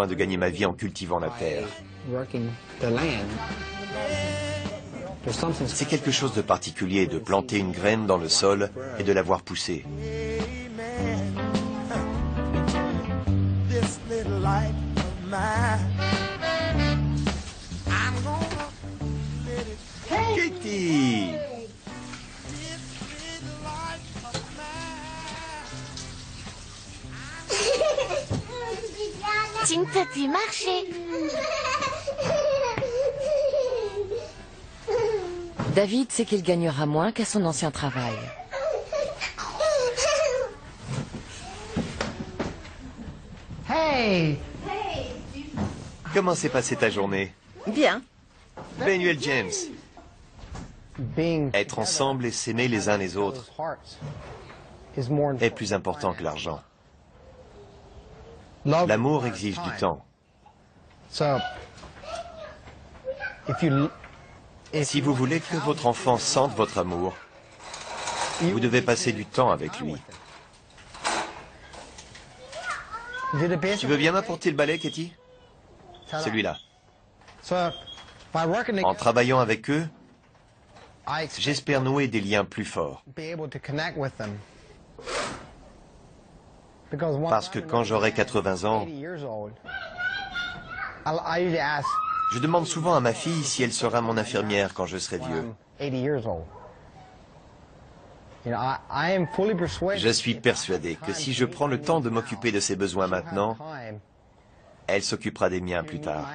de gagner ma vie en cultivant la terre. C'est quelque chose de particulier de planter une graine dans le sol et de la voir pousser. Kitty! Tu ne peux plus marcher. David sait qu'il gagnera moins qu'à son ancien travail. Hey! Comment s'est passée ta journée? Bien. Benuel James. Être ensemble et s'aimer les uns les autres est plus important que l'argent. L'amour exige du temps. Si vous voulez que votre enfant sente votre amour, vous devez passer du temps avec lui. Tu veux bien m'apporter le balai, Katie? Celui-là. En travaillant avec eux, j'espère nouer des liens plus forts. Parce que quand j'aurai 80 ans, je demande souvent à ma fille si elle sera mon infirmière quand je serai vieux. Je suis persuadé que si je prends le temps de m'occuper de ses besoins maintenant, elle s'occupera des miens plus tard.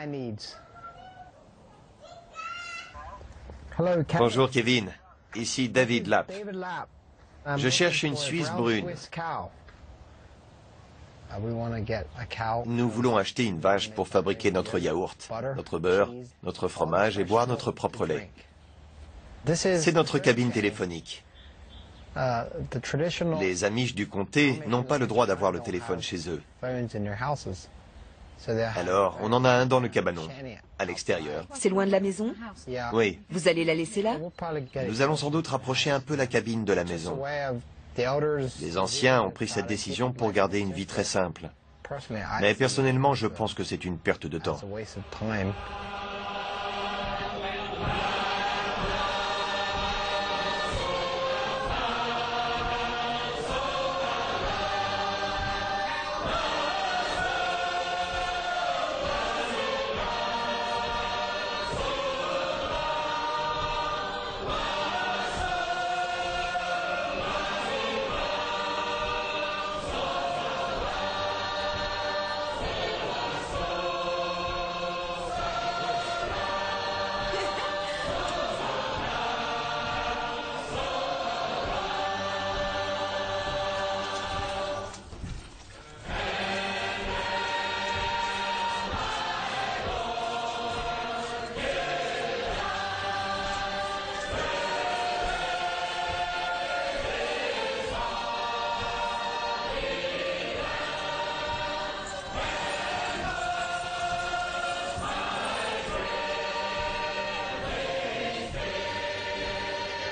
Bonjour Kevin, ici David Lapp. Je cherche une Suisse brune. Nous voulons acheter une vache pour fabriquer notre yaourt, notre beurre, notre fromage et boire notre propre lait. C'est notre cabine téléphonique. Les Amish du comté n'ont pas le droit d'avoir le téléphone chez eux. Alors, on en a un dans le cabanon, à l'extérieur. C'est loin de la maison? Oui. Vous allez la laisser là? Nous allons sans doute rapprocher un peu la cabine de la maison. Les anciens ont pris cette décision pour garder une vie très simple. Mais personnellement, je pense que c'est une perte de temps.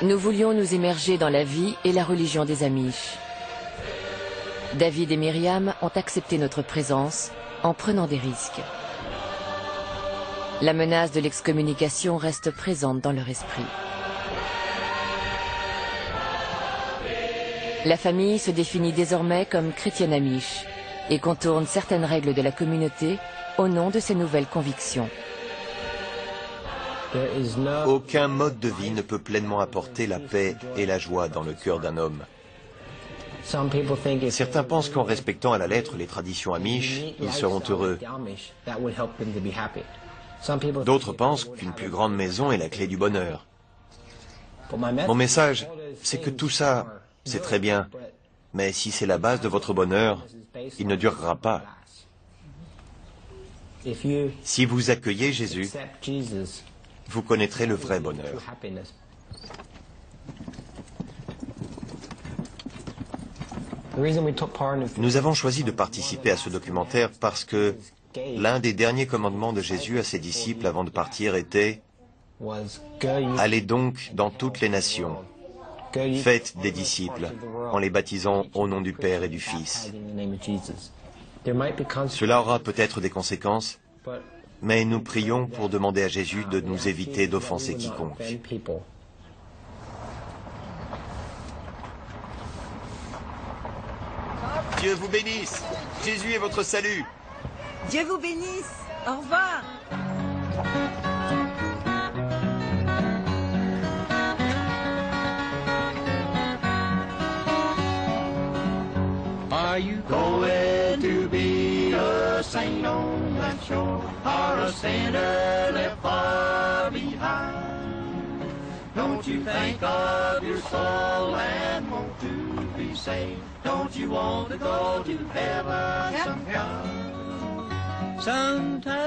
Nous voulions nous immerger dans la vie et la religion des Amish. David et Myriam ont accepté notre présence en prenant des risques. La menace de l'excommunication reste présente dans leur esprit. La famille se définit désormais comme chrétienne Amish et contourne certaines règles de la communauté au nom de ses nouvelles convictions. Aucun mode de vie ne peut pleinement apporter la paix et la joie dans le cœur d'un homme. Certains pensent qu'en respectant à la lettre les traditions amish, ils seront heureux. D'autres pensent qu'une plus grande maison est la clé du bonheur. Mon message, c'est que tout ça, c'est très bien, mais si c'est la base de votre bonheur, il ne durera pas. Si vous accueillez Jésus, vous connaîtrez le vrai bonheur. Nous avons choisi de participer à ce documentaire parce que l'un des derniers commandements de Jésus à ses disciples avant de partir était « Allez donc dans toutes les nations, faites des disciples en les baptisant au nom du Père et du Fils. » Cela aura peut-être des conséquences, mais nous prions pour demander à Jésus de nous éviter d'offenser quiconque. Dieu vous bénisse. Jésus est votre salut. Dieu vous bénisse. Au revoir. Are you going to be a saint on that shore, or a sinner left far behind? Don't you think of your soul and want to be saved? Don't you want to go to heaven sometime? Sometime,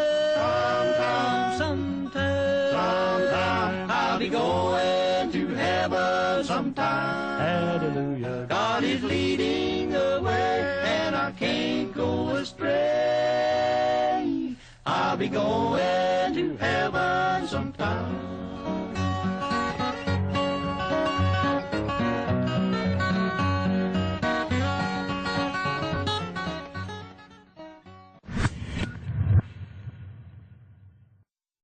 I'll be going to heaven sometime. Hallelujah. God is leading the way, and I can't go astray. I'll be going to heaven sometime.